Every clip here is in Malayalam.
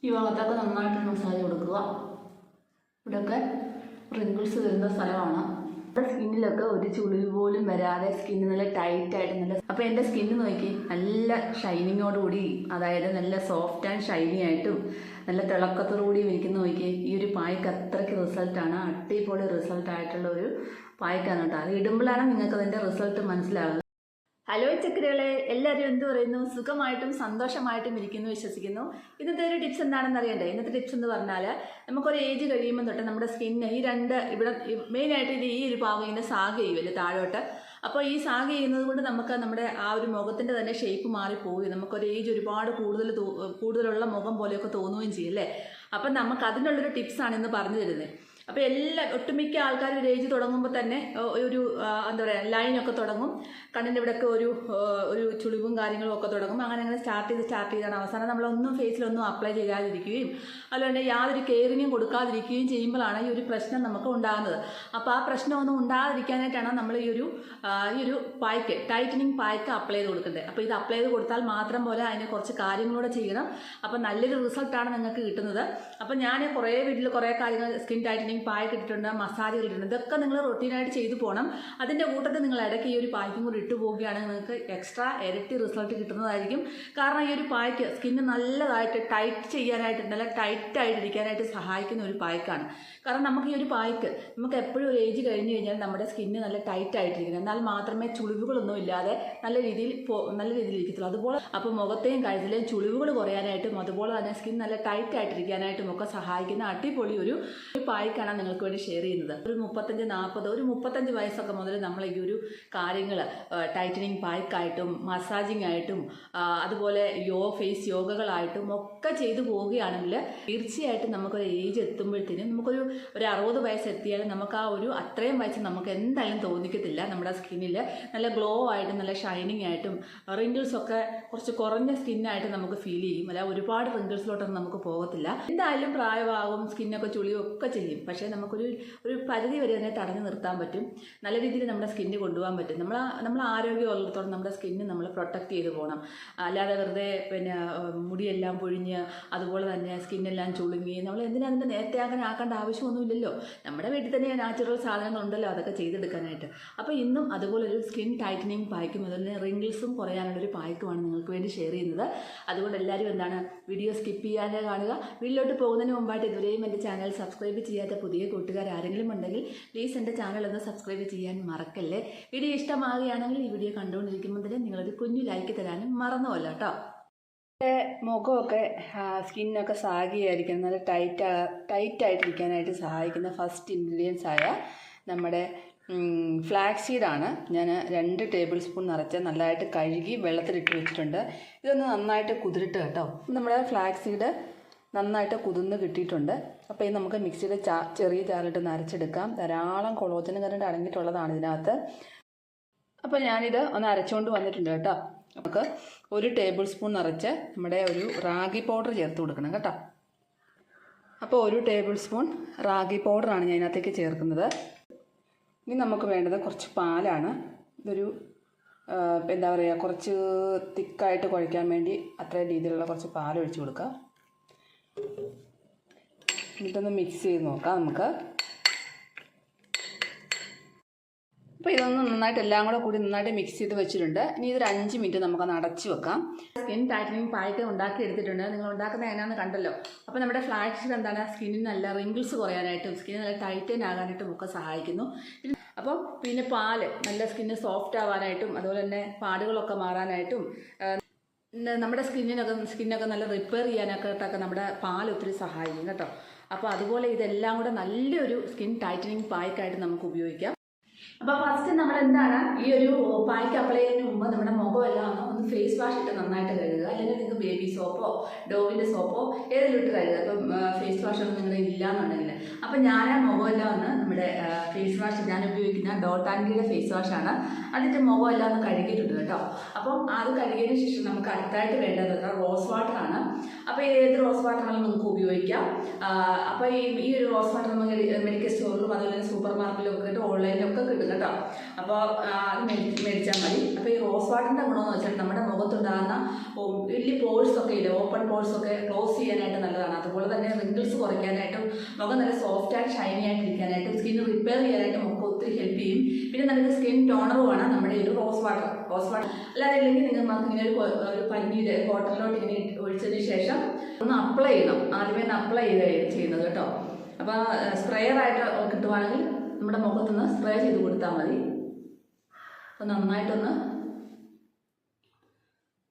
ഈ ഭാഗത്തൊക്കെ നന്നായിട്ട് മസാജ് കൊടുക്കുക. ഇവിടെയൊക്കെ റിങ്കിൾസ് വരുന്ന സ്ഥലമാണ്. നമ്മുടെ സ്കിന്നിലൊക്കെ ഒരു ചുളിവ് പോലും വരാതെ സ്കിന്ന് നല്ല ടൈറ്റായിട്ട് നല്ല. അപ്പോൾ എൻ്റെ സ്കിന്ന് നോക്കി നല്ല ഷൈനിങ്ങോടുകൂടി, അതായത് നല്ല സോഫ്റ്റ് ആൻഡ് ഷൈനി ആയിട്ടും നല്ല തിളക്കത്തോടുകൂടിയും ഇരിക്കുന്ന നോക്കി. ഈ ഒരു പായ്ക്ക് അത്രയ്ക്ക് റിസൾട്ടാണ്, അടിപൊളി റിസൾട്ടായിട്ടുള്ള ഒരു പായ്ക്കാണ് കേട്ടോ. അത് ഇടുമ്പോഴാണ് നിങ്ങൾക്ക് അതിൻ്റെ റിസൾട്ട് മനസ്സിലാകുന്നത്. ഹലോ ചക്കരകളെ, എല്ലാവരും എന്ത് പറയുന്നു? സുഖമായിട്ടും സന്തോഷമായിട്ടും ഇരിക്കുന്നു വിശ്വസിക്കുന്നു. ഇന്നത്തെ ഒരു ടിപ്സ് എന്താണെന്ന് അറിയണ്ടേ? ഇന്നത്തെ ടിപ്സ് എന്ന് പറഞ്ഞാൽ, നമുക്കൊരു ഏജ് കഴിയുമ്പോൾ തൊട്ട് നമ്മുടെ സ്കിന്ന് ഈ രണ്ട് ഇവിടെ മെയിനായിട്ട് ഇത് ഈ ഒരു ഭാഗം ഇങ്ങനെ സാഗ് ചെയ്യുമല്ലോ താഴോട്ട്. അപ്പോൾ ഈ സാഗ് ചെയ്യുന്നത് കൊണ്ട് നമുക്ക് നമ്മുടെ ആ ഒരു മുഖത്തിൻ്റെ തന്നെ ഷേപ്പ് മാറിപ്പോവുകയും നമുക്കൊരു ഏജ് ഒരുപാട് കൂടുതലുള്ള മുഖം പോലെയൊക്കെ തോന്നുകയും ചെയ്യും അല്ലേ. അപ്പം നമുക്ക് അതിനുള്ളൊരു ടിപ്സാണ് ഇന്ന് പറഞ്ഞു തരുന്നത്. അപ്പോൾ ഒട്ടുമിക്ക ആൾക്കാർ ഒരു ഏജ് തുടങ്ങുമ്പോൾ തന്നെ ഒരു എന്താ പറയുക ലൈനൊക്കെ തുടങ്ങും, കണ്ണിൻ്റെ ഇവിടെയൊക്കെ ഒരു ചുളിവും കാര്യങ്ങളും ഒക്കെ തുടങ്ങും. അങ്ങനെ സ്റ്റാർട്ട് ചെയ്താണ് അവസാനം നമ്മളൊന്നും ഫേസിലൊന്നും അപ്ലൈ ചെയ്യാതിരിക്കുകയും അതുകൊണ്ട് യാതൊരു കെയറിങ്ങും കൊടുക്കാതിരിക്കുകയും ചെയ്യുമ്പോഴാണ് ഈ ഒരു പ്രശ്നം നമുക്ക് ഉണ്ടാകുന്നത്. അപ്പോൾ ആ പ്രശ്നമൊന്നും ഉണ്ടാകാതിരിക്കാനായിട്ടാണ് നമ്മൾ ഈ ഒരു പായ്ക്ക്, ടൈറ്റനിങ് പായ്ക്ക് അപ്ലൈ ചെയ്ത് കൊടുക്കേണ്ടത്. അപ്പോൾ ഇത് അപ്ലൈ ചെയ്ത് കൊടുത്താൽ മാത്രം പോലെ അതിന് കുറച്ച് കാര്യങ്ങളൂടെ ചെയ്യണം. അപ്പോൾ നല്ലൊരു റിസൾട്ടാണ് നിങ്ങൾക്ക് കിട്ടുന്നത്. അപ്പോൾ ഞാൻ വീട്ടിൽ കുറേ കാര്യങ്ങൾ സ്കിൻ ടൈറ്റനിങ് പായ്ക്ക് ഇട്ടിട്ടുണ്ട്, മസാജ് ഇട്ടിട്ടുണ്ട്. ഇതൊക്കെ നിങ്ങൾ റൊട്ടീനായിട്ട് ചെയ്തു പോകണം. അതിൻ്റെ കൂട്ടത്തിൽ നിങ്ങൾ ഇടയ്ക്ക് ഈ ഒരു പായ്ക്കും കൂടി ഇട്ട് പോവുകയാണെങ്കിൽ നിങ്ങൾക്ക് എക്സ്ട്രാ ഇരട്ടി റിസൾട്ട് കിട്ടുന്നതായിരിക്കും. കാരണം ഈ ഒരു പായ്ക്ക് സ്കിന്ന് നല്ലതായിട്ട് ടൈറ്റ് ചെയ്യാനായിട്ട്, നല്ല ടൈറ്റായിട്ടിരിക്കാനായിട്ട് സഹായിക്കുന്ന ഒരു പായ്ക്കാണ്. കാരണം നമുക്ക് ഈ ഒരു പായ്ക്ക് നമുക്ക് എപ്പോഴും ഒരു ഏജ് കഴിഞ്ഞ് കഴിഞ്ഞാൽ നമ്മുടെ സ്കിന്ന് നല്ല ടൈറ്റായിട്ടിരിക്കണം, എന്നാൽ മാത്രമേ ചുളിവുകളൊന്നും ഇല്ലാതെ നല്ല രീതിയിൽ ഇരിക്കത്തുള്ളൂ. അതുപോലെ അപ്പോൾ മുഖത്തെയും കഴുത്തിലെയും ചുളിവുകൾ കുറയാനായിട്ടും അതുപോലെ തന്നെ സ്കിൻ നല്ല ടൈറ്റായിട്ടിരിക്കാനായിട്ടും ഒക്കെ സഹായിക്കുന്ന അടിപൊളി ഒരു പായ്ക്കാണ് നിങ്ങൾക്ക് വേണ്ടി ഷെയർ ചെയ്യുന്നത്. ഒരു 35 വയസ്സൊക്കെ മുതൽ നമ്മൾ ഈ ഒരു കാര്യങ്ങൾ ടൈറ്റനിങ് പായ്ക്കായിട്ടും മസാജിങ് ആയിട്ടും അതുപോലെ ഫേസ് യോഗകളായിട്ടും ഒക്കെ ചെയ്തു പോവുകയാണെങ്കിൽ തീർച്ചയായിട്ടും നമുക്കൊരു ഏജ് എത്തുമ്പോഴത്തേനും നമുക്കൊരു 60 വയസ്സെത്തിയാലും നമുക്ക് ആ ഒരു അത്രയും വയസ്സ് നമുക്ക് എന്തായാലും തോന്നിക്കത്തില്ല. നമ്മുടെ സ്കിന്നിൽ നല്ല ഗ്ലോ ആയിട്ടും നല്ല ഷൈനിങ് ആയിട്ടും റിങ്കിൾസൊക്കെ കുറച്ച് കുറഞ്ഞ സ്കിന്നായിട്ട് നമുക്ക് ഫീൽ ചെയ്യും. അല്ല ഒരുപാട് റിങ്കിൾസിലോട്ടൊന്നും നമുക്ക് പോകത്തില്ല. എന്തായാലും പ്രായമാകും, സ്കിന്നൊക്കെ ചുളിയും ഒക്കെ ചെയ്യും. പക്ഷേ നമുക്കൊരു പരിധി വരെ അതിനെ തടഞ്ഞു നിർത്താൻ പറ്റും. നല്ല രീതിയിൽ നമ്മുടെ സ്കിന്ന് കൊണ്ടുപോകാൻ പറ്റും. നമ്മൾ ആരോഗ്യമുള്ളിടത്തോളം നമ്മുടെ സ്കിന്ന് നമ്മൾ പ്രൊട്ടക്റ്റ് ചെയ്ത് പോകണം. അല്ലാതെ വെറുതെ മുടിയെല്ലാം പൊഴിഞ്ഞ് അതുപോലെ തന്നെ സ്കിന്നെല്ലാം ചുളുങ്ങി നമ്മൾ എന്തിനാ അതിൻ്റെ നേരത്തെ ആക്കേണ്ട ആവശ്യമൊന്നുമില്ലല്ലോ. നമ്മുടെ വീട്ടിൽ തന്നെ നാച്ചുറൽ സാധനങ്ങളുണ്ടല്ലോ അതൊക്കെ ചെയ്തെടുക്കാനായിട്ട്. അപ്പോൾ ഇന്നും അതുപോലൊരു സ്കിൻ ടൈറ്റനിങ് പായ്ക്കും അതുപോലെ റിങ്കിൾസും കുറയാനുള്ളൊരു പായ്ക്കുമാണ് നിങ്ങൾക്ക് വേണ്ടി ഷെയർ ചെയ്യുന്നത്. അതുകൊണ്ട് എല്ലാവരും വീഡിയോ സ്കിപ്പ് ചെയ്യാതെ കാണുക. വീട്ടിലോട്ട് പോകുന്നതിന് മുമ്പായിട്ട് ഇതുവരെയും എൻ്റെ ചാനൽ സബ്സ്ക്രൈബ് ചെയ്യാത്ത പുതിയ കൂട്ടുകാർ ആരെങ്കിലും ഉണ്ടെങ്കിൽ പ്ലീസ് എൻ്റെ ചാനൽ ഒന്ന് സബ്സ്ക്രൈബ് ചെയ്യാൻ മറക്കല്ലേ. വീഡിയോ ഇഷ്ടമാകുകയാണെങ്കിൽ ഈ വീഡിയോ കണ്ടുകൊണ്ടിരിക്കുമ്പോൾ തന്നെ നിങ്ങളൊരു കുഞ്ഞു ലൈക്ക് തരാനും മറന്നുമല്ല കേട്ടോ. മുഖമൊക്കെ സ്കിന്നൊക്കെ സാഗിയായിരിക്കും, നല്ല ടൈറ്റായിട്ടിരിക്കാനായിട്ട് സഹായിക്കുന്ന ഫസ്റ്റ് ഇൻഗ്രീഡിയൻസ് ആയ നമ്മുടെ ഫ്ലാക്സ് സീഡാണ്. ഞാൻ 2 ടേബിൾ സ്പൂൺ നിറച്ച് നല്ലതായിട്ട് കഴുകി വെള്ളത്തിലിട്ട് വെച്ചിട്ടുണ്ട്. ഇതൊന്ന് നന്നായിട്ട് കുതിരിട്ട് കേട്ടോ. നമ്മുടെ ഫ്ലാക്സ് സീഡ് നന്നായിട്ട് കുതിർന്ന് കിട്ടിയിട്ടുണ്ട്. അപ്പോൾ ഇത് നമുക്ക് മിക്സിയുടെ ചെറിയ ജാറിലിട്ട് നരച്ചെടുക്കാം. ധാരാളം കൊളോജൻ കറണ്ട് അടങ്ങിയിട്ടുള്ളതാണ് ഇതിനകത്ത്. അപ്പോൾ ഞാനിത് ഒന്ന് അരച്ചുകൊണ്ട് വന്നിട്ടുണ്ട് കേട്ടോ. നമുക്ക് 1 ടേബിൾ സ്പൂൺ നിറച്ച് നമ്മുടെ ഒരു റാഗി പൗഡർ ചേർത്ത് കൊടുക്കണം കേട്ടോ. അപ്പോൾ 1 ടേബിൾ സ്പൂൺ റാഗി പൗഡറാണ് ഞാൻ ഇതിനകത്തേക്ക് ചേർക്കുന്നത്. ഇനി നമുക്ക് വേണ്ടത് കുറച്ച് പാലാണ്. ഇതൊരു എന്താ പറയുക, കുറച്ച് തിക്കായിട്ട് കുഴയ്ക്കാൻ വേണ്ടി അത്രയും രീതിയിലുള്ള കുറച്ച് പാൽ ഒഴിച്ച് കൊടുക്കുക. എന്നിട്ടൊന്ന് മിക്സ് ചെയ്ത് നോക്കാം നമുക്ക്. അപ്പോൾ ഇതൊന്ന് നന്നായിട്ട് എല്ലാം കൂടി നന്നായിട്ട് മിക്സ് ചെയ്ത് വെച്ചിട്ടുണ്ട്. ഇനി ഇതൊരു 5 മിനിറ്റ് നമുക്കൊന്ന് അടച്ച് വെക്കാം. സ്കിൻ ടൈറ്റനിങ് പായ്ക്ക് ഉണ്ടാക്കി എടുത്തിട്ടുണ്ട്. നിങ്ങൾ ഉണ്ടാക്കുന്നത് എങ്ങനെയാണെന്ന് കണ്ടല്ലോ. അപ്പോൾ നമ്മുടെ ഫ്ലാക്സ് സീഡ് സ്കിന്നിന് നല്ല റിങ്കിൾസ് കുറയാനായിട്ടും സ്കിന്ന് നല്ല ടൈറ്റൻ ആകാനായിട്ടും ഒക്കെ സഹായിക്കുന്നു. അപ്പം പിന്നെ പാല് നല്ല സ്കിന്ന് സോഫ്റ്റ് ആവാനായിട്ടും അതുപോലെ തന്നെ പാടുകളൊക്കെ മാറാനായിട്ടും നമ്മുടെ സ്കിന്നൊക്കെ നല്ല റിപ്പയർ ചെയ്യാനൊക്കെ നമ്മുടെ പാൽ ഒത്തിരി സഹായിക്കും കേട്ടോ. അപ്പോൾ അതുപോലെ ഇതെല്ലാം കൂടെ നല്ലൊരു സ്കിൻ ടൈറ്റനിങ് പായ്ക്കായിട്ട് നമുക്ക് ഉപയോഗിക്കാം. അപ്പോൾ ഫസ്റ്റ് നമ്മൾ ഈ ഒരു പായ്ക്ക് അപ്ലൈ ചെയ്യുന്നതിന് മുമ്പ് നമ്മുടെ മുഖമെല്ലാം ഒന്ന് ഫേസ് വാഷ് ഇട്ട് നന്നായിട്ട് കഴുകുക. അല്ലെങ്കിൽ നിങ്ങൾക്ക് ബേബി സോപ്പോ ഡോവിൻ്റെ സോപ്പോ ഏതെങ്കിലും ഇട്ട് കഴുകുക. ഇപ്പം ഫേസ് വാഷൊന്നും നിങ്ങളുടെ ഇല്ലയെന്നുണ്ടെങ്കിൽ. അപ്പം ഞാൻ ആ മുഖമെല്ലാം നമ്മുടെ ഫേസ് വാഷ് ഞാൻ ഉപയോഗിക്കുന്ന ഡോട്ട് ആൻഡ് ഗിയുടെ ഫേസ് വാഷാണ്. അതിൻ്റെ മുഖമെല്ലാം ഒന്ന് കഴുകിയിട്ടുണ്ട് കേട്ടോ. അപ്പം അത് കഴുകിയതിന് ശേഷം നമുക്ക് അടുത്തായിട്ട് വേണ്ടത് റോസ് വാട്ടറാണ്. അപ്പോൾ ഏത് റോസ് വാട്ടറാണെങ്കിലും നമുക്ക് ഉപയോഗിക്കാം. അപ്പോൾ ഈ ഒരു റോസ് വാട്ടർ നമുക്ക് മെഡിക്കൽ സ്റ്റോറിലും അതുപോലെ സൂപ്പർ മാർക്കറ്റിലും ഒക്കെ ഓൺലൈനിലൊക്കെ കിട്ടും കേട്ടോ. അപ്പോൾ അത് മേടിച്ചാൽ മതി. അപ്പോൾ ഈ റോസ് വാട്ടറിൻ്റെ ഗുണമെന്ന് വെച്ചാൽ നമ്മുടെ മുഖത്തുണ്ടാകുന്ന വലിയ പോഴ്സ് ഒക്കെ ഇല്ല, ഓപ്പൺ പോഴ്സ് ഒക്കെ ക്ലോസ് ചെയ്യാനായിട്ട് നല്ലതാണ്. അതുപോലെ തന്നെ റിങ്കിൾസ് കുറയ്ക്കാനായിട്ടും മുഖം നല്ല സോഫ്റ്റ് ആൻഡ് ഷൈനി ആയിട്ട് ഇരിക്കാനായിട്ടും സ്കിൻ റിപ്പയർ ചെയ്യാനായിട്ടും നമുക്ക് ഒത്തിരി ഹെൽപ്പ് ചെയ്യും. പിന്നെ നല്ലൊരു സ്കിൻ ടോണറുമാണ് നമ്മുടെ ഒരു റോസ് വാട്ടർ. അല്ലാതെ ഇല്ലെങ്കിൽ നിങ്ങൾക്ക് ഇങ്ങനെ ഒരു പഞ്ഞിയുടെ ബോട്ടിലോട്ട് ഇങ്ങനെ ഒഴിച്ചതിന് ശേഷം ഒന്ന് അപ്ലൈ ചെയ്യണം. ആദ്യമേ ഒന്ന് അപ്ലൈ ചെയ്യുന്നത് കേട്ടോ. അപ്പോൾ സ്പ്രെയറായിട്ട് കിട്ടുവാണെങ്കിൽ നമ്മുടെ മുഖത്തുനിന്ന് സ്പ്രേ ചെയ്ത് കൊടുത്താൽ മതി. അപ്പോൾ നന്നായിട്ടൊന്ന്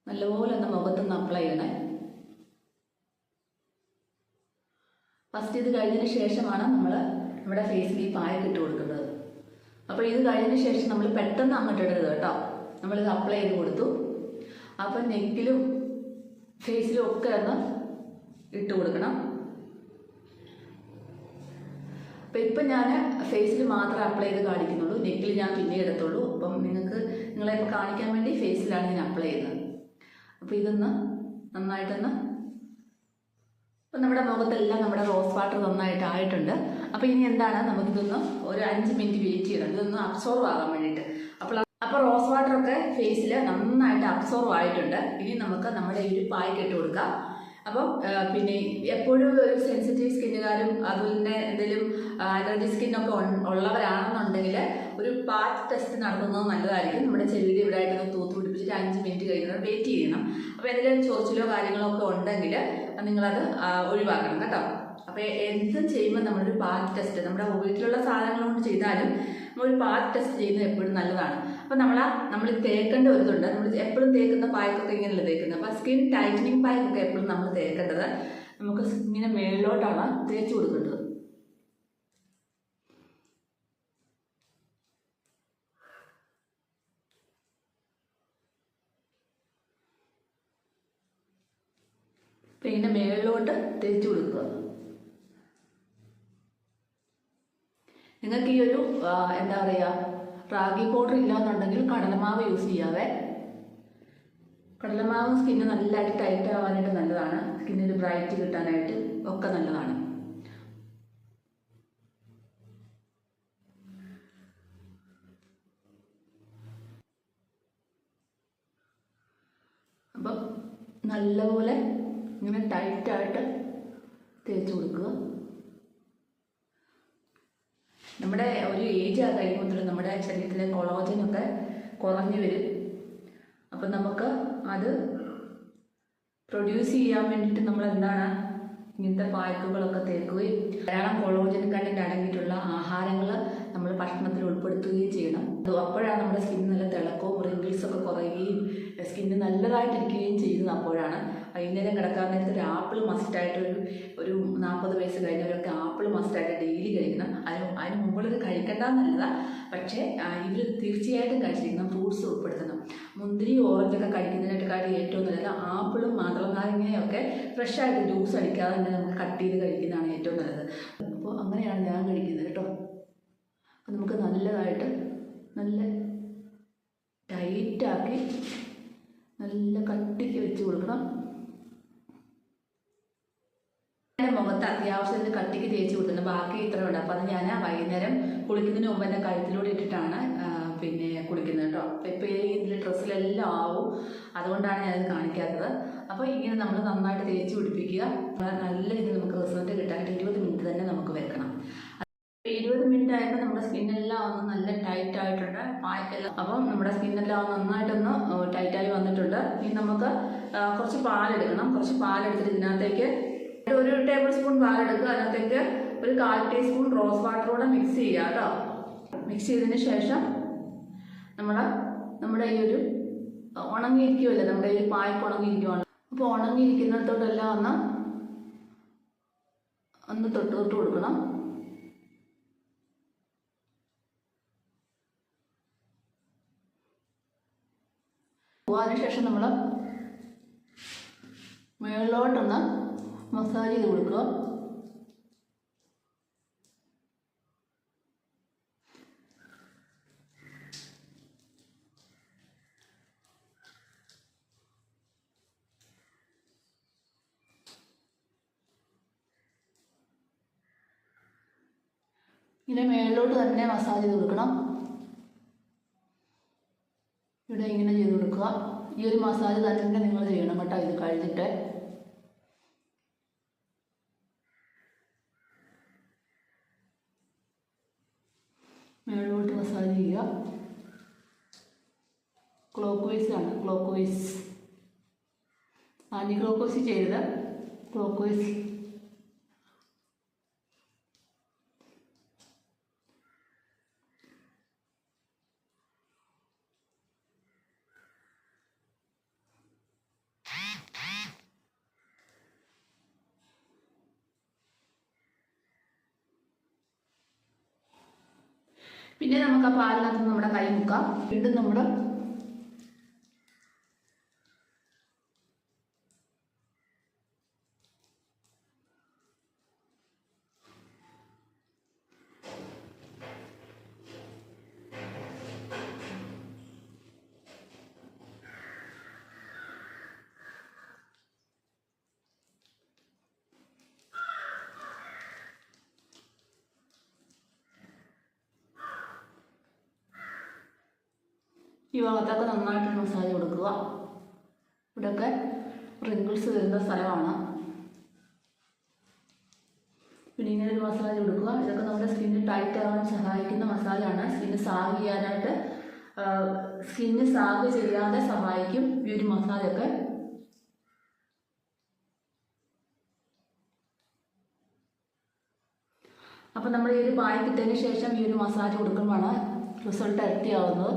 നല്ലപോലെ ഒന്ന് മുഖത്തൊന്ന് അപ്ലൈ ചെയ്യണേ. ഫസ്റ്റ് ഇത് കഴിഞ്ഞതിന് ശേഷമാണ് നമ്മൾ നമ്മുടെ ഫേസിൽ ഈ പായൊക്കെ ഇട്ട് കൊടുക്കേണ്ടത്. അപ്പോൾ ഇത് കഴിഞ്ഞതിന് ശേഷം നമ്മൾ പെട്ടെന്ന് അങ്ങോട്ട് ഇടരുത് കേട്ടോ. നമ്മളിത് അപ്ലൈ ചെയ്ത് കൊടുത്തു. അപ്പം നെക്കിലും ഫേസിലും ഒക്കെ ഒന്ന് ഇട്ട് കൊടുക്കണം. അപ്പം ഇപ്പം ഞാൻ ഫേസിൽ മാത്രമേ അപ്ലൈ ചെയ്ത് കാണിക്കുന്നുള്ളൂ, നെക്കിൽ ഞാൻ പിന്നെ എടുത്തുള്ളൂ. അപ്പം നിങ്ങളെ ഇപ്പോൾ കാണിക്കാൻ വേണ്ടി ഫേസിലാണ് ഞാൻ അപ്ലൈ ചെയ്യുന്നത്. അപ്പോൾ ഇതൊന്ന് നന്നായിട്ടൊന്ന് അപ്പം നമ്മുടെ മുഖത്തെല്ലാം നമ്മുടെ റോസ് വാട്ടർ നന്നായിട്ട് ആയിട്ടുണ്ട്. അപ്പോൾ ഇനി എന്താണ്, നമുക്കിതൊന്ന് ഒരു 5 മിനിറ്റ് വെയിറ്റ് ചെയ്യണം, ഇതൊന്ന് അബ്സോർവ് ആകാൻ വേണ്ടിയിട്ട്. അപ്പോൾ റോസ് വാട്ടറൊക്കെ ഫേസിൽ നന്നായിട്ട് അബ്സോർവ് ആയിട്ടുണ്ട്. ഇനി നമുക്ക് നമ്മുടെ ഈ ഒരു പായ്ക്ക് ഇട്ട് കൊടുക്കാം. അപ്പം പിന്നെ എപ്പോഴും ഒരു സെൻസിറ്റീവ് സ്കിന്നുകാരും അതുപോലെ തന്നെ എന്തെങ്കിലും അലർജി സ്കിന്നൊക്കെ ഉള്ളവരാണെന്നുണ്ടെങ്കിൽ ഒരു പാച്ച് ടെസ്റ്റ് നടത്തുന്നത് നല്ലതായിരിക്കും. നമ്മുടെ ചെവിയുടെ ഇവിടെ ആയിട്ടൊന്ന് തൂത്ത് പിടിപ്പിച്ചിട്ട് 5 മിനിറ്റ് കഴിയുന്നത് വെയിറ്റ് ചെയ്യണം. അപ്പോൾ എന്തെങ്കിലും ചൊറിച്ചിലോ കാര്യങ്ങളോ ഒക്കെ ഉണ്ടെങ്കിൽ നിങ്ങളത് ഒഴിവാക്കണം കേട്ടോ. അപ്പോൾ എന്തും ചെയ്യുമ്പോൾ നമ്മളൊരു പാച്ച് ടെസ്റ്റ്, നമ്മുടെ വീട്ടിലുള്ള സാധനങ്ങൾ കൊണ്ട് ചെയ്താലും നമ്മളൊരു പാച്ച് ടെസ്റ്റ് ചെയ്യുന്നത് എപ്പോഴും നല്ലതാണ്. അപ്പോൾ നമ്മൾ തേക്കേണ്ട ഒരു ഇതുണ്ട്. നമ്മൾ എപ്പോഴും തേക്കുന്ന പായ്ക്കൊക്കെ ഇങ്ങനെയല്ല തേക്കുന്നത്. അപ്പോൾ സ്കിൻ ടൈറ്റനിങ് പായ്ക്കൊക്കെ എപ്പോഴും നമ്മൾ തേക്കേണ്ടത് നമുക്ക് ഇങ്ങനെ മേളിലോട്ടാണ് തേച്ച് കൊടുക്കേണ്ടത്. അപ്പം ഇങ്ങനെ മേളിലോട്ട് തേച്ച് കൊടുക്കുക. നിങ്ങൾക്ക് ഈ ഒരു എന്താ പറയുക, റാഗി പൗഡർ ഇല്ലാന്നുണ്ടെങ്കിൽ കടലമാവ് യൂസ് ചെയ്യാവേ. കടലമാവ് സ്കിന്ന് നല്ലതായിട്ട് ടൈറ്റ് ആവാനായിട്ട് നല്ലതാണ്, സ്കിന്നിന് ബ്രൈറ്റ് കിട്ടാനായിട്ട് ഒക്കെ നല്ലതാണ്. അപ്പം നല്ലപോലെ ഇങ്ങനെ ടൈറ്റായിട്ട് തേച്ച് കൊടുക്കുക. നമ്മുടെ ഒരു ഏജ് കഴിയുമ്പോൾ നമ്മുടെ ശരീരത്തിലെ കൊളോജനൊക്കെ കുറഞ്ഞു വരും. അപ്പം നമുക്ക് അത് പ്രൊഡ്യൂസ് ചെയ്യാൻ വേണ്ടിയിട്ട് നമ്മൾ എന്താണ് ഇങ്ങനത്തെ പായ്ക്കുകളൊക്കെ തേക്കുകയും ധാരാളം കൊളോജൻ കണ്ടന്റ് അടങ്ങിയിട്ടുള്ള ആഹാരങ്ങൾ നമ്മൾ ഭക്ഷണത്തിൽ ഉൾപ്പെടുത്തുകയും ചെയ്യണം. അപ്പോഴാണ് നമ്മുടെ സ്കിൻ നല്ല തിളക്കവും റിങ്കിൾസൊക്കെ കുറയുകയും സ്കിന്ന് നല്ലതായിട്ടിരിക്കുകയും ചെയ്യുന്നത്. അപ്പോഴാണ് വൈകുന്നേരം കിടക്കാൻ നേരത്ത് ഒരു ആപ്പിൾ മസ്റ്റായിട്ട് ഒരു 40 വയസ്സ് കഴിഞ്ഞവരൊക്കെ ആപ്പിൾ മസ്റ്റായിട്ട് ഡെയിലി കഴിക്കണം. അതിന് മുമ്പുള്ളത് കഴിക്കേണ്ടതെന്നല്ല, പക്ഷേ ഇവർ തീർച്ചയായിട്ടും കഴിച്ചിരിക്കണം. ഫ്രൂട്ട്സ് ഉൾപ്പെടുത്തണം. മുന്തിരി ഓറഞ്ചൊക്കെ കഴിക്കുന്നതിനെക്കാട്ടി ഏറ്റവും നല്ലത് ആപ്പിളും മാതളനാരങ്ങയൊക്കെ ഫ്രഷായിട്ട് ജ്യൂസ് അടിക്കാതെ തന്നെ നമുക്ക് കട്ട് ചെയ്ത് കഴിക്കുന്നതാണ് ഏറ്റവും നല്ലത്. അപ്പോൾ അങ്ങനെയാണ് ഞാൻ കഴിക്കുന്നത് കേട്ടോ. അപ്പോൾ നമുക്ക് നല്ലതായിട്ട് നല്ല ടൈറ്റാക്കി നല്ല കട്ടിക്ക് വെച്ച് കൊടുക്കണം. മുഖത്ത് അത്യാവശ്യത്തിന് കട്ടിക്ക് തേച്ച് കൊടുക്കുന്നത്, ബാക്കി ഇത്ര ഉണ്ട്. അപ്പോൾ അത് ഞാൻ വൈകുന്നേരം കുളിക്കുന്നതിന് മുമ്പ് എൻ്റെ കഴുത്തിലൂടെ ഇട്ടിട്ടാണ് പിന്നെ കുളിക്കുന്നത് കേട്ടോ. അപ്പോൾ ഇപ്പോൾ ഇതിൽ ഡ്രസ്സിലെല്ലാം ആവും, അതുകൊണ്ടാണ് ഞാനത് കാണിക്കാത്തത്. അപ്പോൾ ഇങ്ങനെ നമ്മൾ നന്നായിട്ട് തേച്ച് പിടിപ്പിക്കുക. നല്ല രീതിയിൽ നമുക്ക് റിസൾട്ട് കിട്ടാനായിട്ട് 20 മിനിറ്റ് തന്നെ നമുക്ക് വെക്കണം. 20 മിനിറ്റ് ആയപ്പോൾ നമ്മുടെ സ്കിന്നെല്ലാം ഒന്ന് നല്ല ടൈറ്റ് ആയിട്ടുണ്ട്, പായ്ക്കെല്ലാം. അപ്പം നമ്മുടെ സ്കിന്നെല്ലാം നന്നായിട്ടൊന്ന് ടൈറ്റായി വന്നിട്ടുണ്ട്. ഇനി നമുക്ക് കുറച്ച് പാലെടുക്കണം. കുറച്ച് പാലെടുത്തിട്ട് ഇതിനകത്തേക്ക് ഒരു ടേബിൾ സ്പൂൺ പാലെടുക്കുക. അതിനകത്തേക്ക് ഒരു 1/4 ടീസ്പൂൺ റോസ് വാട്ടർ കൂടെ മിക്സ് ചെയ്യുക കേട്ടോ. മിക്സ് ചെയ്തതിന് ശേഷം നമ്മുടെ ഈ ഒരു ഉണങ്ങിയിരിക്കുമല്ലേ, നമ്മുടെ ഈ പായ്ക്ക് ഉണങ്ങിയിരിക്കുവാണ്. അപ്പോൾ ഉണങ്ങിയിരിക്കുന്നിടത്തോട്ടെല്ലാം ഒന്ന് തൊട്ട് കൊടുക്കണം. അതിനുശേഷം നമ്മൾ മുകളിലോട്ടൊന്ന് മസാജ് ചെയ്ത് കൊടുക്കുക. ഇങ്ങനെ മേളിലോട്ട് തന്നെ മസാജ് ചെയ്ത് കൊടുക്കണം. ഇവിടെ ഇങ്ങനെ ചെയ്ത് കൊടുക്കുക. ഈ ഒരു മസാജ് തന്നെ നിങ്ങൾ ചെയ്യണം കേട്ടോ. ഇത് കഴിഞ്ഞിട്ട് മേളോട്ട് മസാജ് ചെയ്യുക. ക്ലോക്ക് വൈസ് ആണ്, clockwise, anticlockwise ചെയ്ത് ക്ലോക്ക് വൈസ്. പിന്നെ നമുക്ക് ആ പാലിനകത്ത് നമ്മുടെ കൈ മുക്കാം. വീണ്ടും നമ്മുടെ ഈ ഭാഗത്തൊക്കെ നന്നായിട്ട് മസാജ് കൊടുക്കുക. ഇവിടെയൊക്കെ റിങ്കിൾസ് വരുന്ന സ്ഥലമാണ്. പിന്നെ ഇങ്ങനെ ഒരു മസാജ് കൊടുക്കുക. ഇതൊക്കെ നമ്മുടെ സ്കിന്ന് ടൈറ്റ് ആവാൻ സഹായിക്കുന്ന മസാജാണ്. സ്കിന്ന് സാഗ് ചെയ്യാനായിട്ട്, സ്കിന്ന് സാഗ് ചെയ്യാതെ സഹായിക്കും ഈ ഒരു മസാജൊക്കെ. അപ്പം നമ്മൾ ഈ ഒരു പായ് കിട്ടിയതിന് ശേഷം ഈ ഒരു മസാജ് കൊടുക്കുമ്പോഴാണ് റിസൾട്ട് ഇരട്ടിയാവുന്നത്.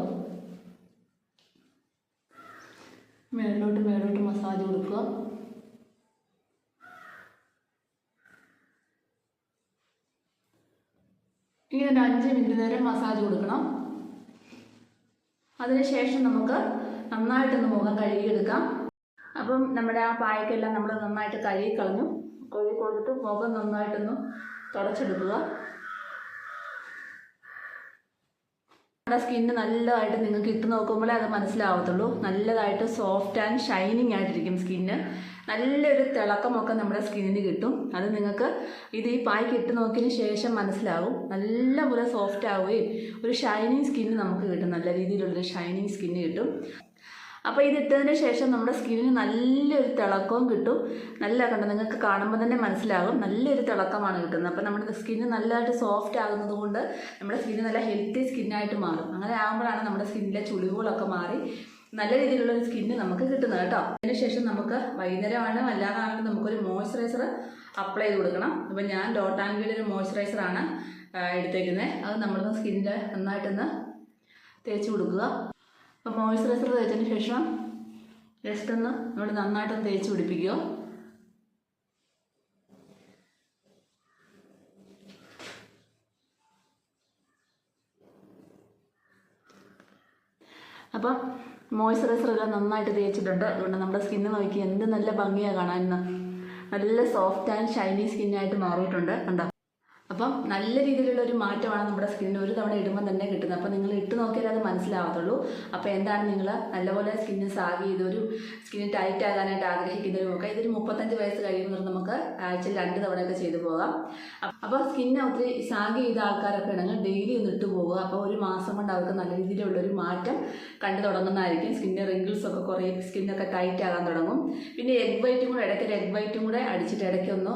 മേലോട്ട് മസാജ് കൊടുക്കുക. ഇങ്ങനെ ഒരു 5 മിനിറ്റ് നേരം മസാജ് കൊടുക്കണം. അതിനുശേഷം നമുക്ക് നന്നായിട്ടൊന്ന് മുഖം കഴുകിയെടുക്കാം. അപ്പം നമ്മുടെ ആ പായക്കെല്ലാം നമ്മൾ നന്നായിട്ട് കഴുകി കളഞ്ഞു. കഴുകി കൊടുത്തിട്ട് മുഖം നന്നായിട്ടൊന്ന് തുടച്ചെടുക്കുക. നമ്മുടെ സ്കിന്ന് നല്ലതായിട്ട് നിങ്ങൾക്ക് ഇട്ട് നോക്കുമ്പോഴേ അത് മനസ്സിലാവത്തുള്ളൂ. നല്ലതായിട്ട് സോഫ്റ്റ് ആൻഡ് ഷൈനിങ് ആയിട്ടിരിക്കും സ്കിന്ന്. നല്ലൊരു തിളക്കമൊക്കെ നമ്മുടെ സ്കിന്നിന് കിട്ടും. അത് നിങ്ങൾക്ക് ഇത് ഈ പായ്ക്ക് ഇട്ട് നോക്കിയതിന് ശേഷം മനസ്സിലാവും. നല്ലപോലെ സോഫ്റ്റ് ആവുകയും ഒരു ഷൈനിങ് സ്കിന്ന് നമുക്ക് കിട്ടും. നല്ല രീതിയിലുള്ളൊരു ഷൈനിങ് സ്കിന്ന് കിട്ടും. അപ്പോൾ ഇതിട്ടതിന് ശേഷം നമ്മുടെ സ്കിന്നിന് നല്ലൊരു തിളക്കവും കിട്ടും. നല്ല കണ്ടോ, നിങ്ങൾക്ക് കാണുമ്പോൾ തന്നെ മനസ്സിലാകും നല്ലൊരു തിളക്കമാണ് കിട്ടുന്നത്. അപ്പോൾ നമ്മുടെ സ്കിന്ന് നല്ലതായിട്ട് സോഫ്റ്റ് ആകുന്നത് കൊണ്ട് നമ്മുടെ സ്കിന്ന് നല്ല ഹെൽത്തി സ്കിന്നായിട്ട് മാറും. അങ്ങനെ ആകുമ്പോഴാണ് നമ്മുടെ സ്കിന്നിലെ ചുളിവുകളൊക്കെ മാറി നല്ല രീതിയിലുള്ളൊരു സ്കിന്ന് നമുക്ക് കിട്ടുന്നത് കേട്ടോ. അതിനുശേഷം നമുക്ക് വൈകുന്നേരമാണ് അല്ലാതാണെങ്കിലും നമുക്കൊരു മോയ്സ്ചറൈസർ അപ്ലൈ ചെയ്ത് കൊടുക്കണം. അപ്പോൾ ഞാൻ ഡോട്ട് ആൻഡ് ഗിയുടെ ഒരു മോയ്സ്ചറൈസറാണ് എടുത്തേക്കുന്നത്. അത് നമ്മുടെ സ്കിന്നിൽ നന്നായിട്ടൊന്ന് തേച്ച് കൊടുക്കുക. അപ്പോൾ മോയ്സ്ചറൈസർ തേച്ചതിന് ശേഷം ജസ്റ്റ് ഒന്ന് നമ്മൾ നന്നായിട്ടൊന്ന് തേച്ച് പിടിപ്പിക്കുക. അപ്പം മോയ്സ്ചറൈസർ എല്ലാം നന്നായിട്ട് തേച്ചിട്ടുണ്ട്. അതുകൊണ്ട് നമ്മുടെ സ്കിന്ന് നോക്കി എന്ത് നല്ല ഭംഗിയാണ് കാണാൻ. നല്ല സോഫ്റ്റ് ആൻഡ് ഷൈനി സ്കിന്നായിട്ട് മാറിയിട്ടുണ്ട് കണ്ടോ. അപ്പം നല്ല രീതിയിലുള്ള ഒരു മാറ്റമാണ് നമ്മുടെ സ്കിന്നിന് ഒരു തവണ ഇടുമ്പോൾ തന്നെ കിട്ടുന്നത്. അപ്പോൾ നിങ്ങൾ ഇട്ട് നോക്കിയാലേ അത് മനസ്സിലാവത്തുള്ളൂ. അപ്പോൾ എന്താണ് നിങ്ങൾ നല്ലപോലെ സ്കിന്ന് സാഗ് ചെയ്തൊരു സ്കിന്ന് ടൈറ്റ് ആകാനായിട്ട് ആഗ്രഹിക്കുന്നവരുമൊക്കെ ഇതൊരു 35 വയസ്സ് കഴിയുമ്പോൾ നമുക്ക് ആഴ്ചയിൽ 2 തവണയൊക്കെ ചെയ്തു പോകാം. അപ്പോൾ സ്കിന്ന് ഒത്തിരി സാഗ് ചെയ്ത ആൾക്കാരൊക്കെ ഉണ്ടെങ്കിൽ ഡെയിലി ഒന്ന് ഇട്ട് പോകുക. അപ്പോൾ ഒരു മാസം കൊണ്ട് അവർക്ക് നല്ല രീതിയിലുള്ളൊരു മാറ്റം കണ്ടു തുടങ്ങുന്നതായിരിക്കും. സ്കിന്നിൻ്റെ റിങ്കിൾസൊക്കെ കുറേ, സ്കിന്നൊക്കെ ടൈറ്റ് ആകാൻ തുടങ്ങും. പിന്നെ എഗ് വൈറ്റും കൂടെ ഇടയ്ക്ക് എഗ് വൈറ്റും കൂടെ അടിച്ചിട്ട് ഇടയ്ക്കൊന്ന്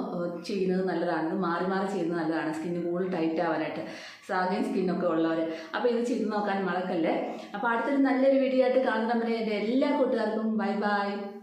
ചെയ്യുന്നത് നല്ലതാണ്. മാറി മാറി ചെയ്യുന്നത് നല്ലതാണ് സ്കിന്ന് കൂടുതൽ ടൈറ്റ് ആവാനായിട്ട്, സാഗിങ് സ്കിന്നൊക്കെ ഉള്ളവർ. അപ്പോൾ ഇത് ചെയ്ത് നോക്കാൻ മറക്കല്ലേ. അപ്പോൾ അടുത്തൊരു നല്ലൊരു വീഡിയോ ആയിട്ട് കാണുന്നവരെ എൻ്റെ എല്ലാ കൂട്ടുകാർക്കും ബൈ ബൈ.